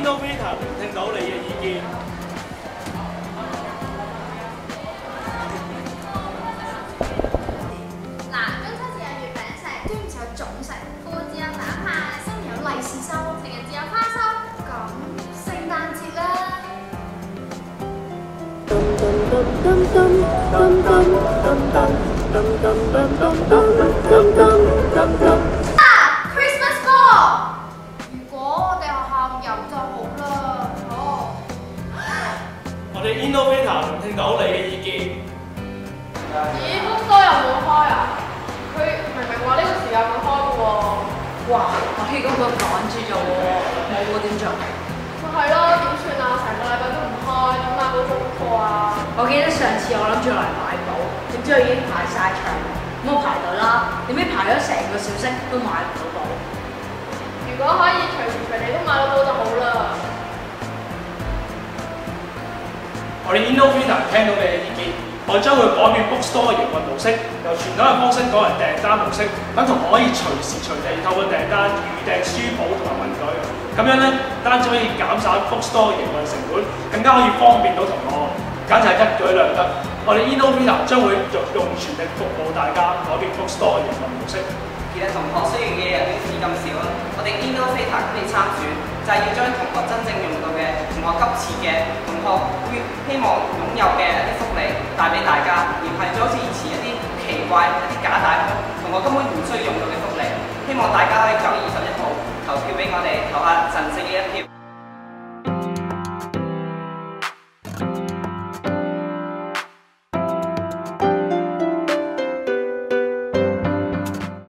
Innovator 聆聽到你嘅意見。嗱，中秋節有月餅食，端午節有粽食，復活節有蛋派，新年有利是收，情人節有花收，咁聖誕節咧？Christmas ball！ 如果我哋學校有就好啦。哦。我哋 Innovator 聆聽到你嘅意見。咦，bookstore 又冇開啊？佢明明話呢個時間會開嘅喎。哇！我希咁佢趕住做喎，冇喎點做？咪係咯，點算啊？成個禮拜都唔開，點買到做功課啊？我記得上次我諗住嚟買簿，點知佢已經排晒場，咁我排隊啦，點知排咗成個小息都買唔到簿。如果可以隨時隨地都買到簿就好啦。我哋 Innovator 聽到你嘅意見，我哋將會改變 bookstore 嘅營運模式，由傳統嘅方式改為訂單模式，等同學可以隨時隨地透過訂單預訂書簿同埋文具。咁樣咧，單止可以減省 bookstore 嘅營運成本，更加可以方便到同學，簡直係一舉兩得。我哋 Innovator 將會用全力服務大家，改變 bookstore 嘅營運模式。其實同學需要嘅嘢好似咁少啦，我哋 Innovator 今年參選就係要將同學真正用到嘅、同學急切嘅、同學會希望擁有嘅一啲福利帶俾大家，而唔係好似以前一啲奇怪、一啲假大空，同學根本唔需要用到嘅福利。希望大家可以9月21號投票俾我哋，投下神聖嘅一票。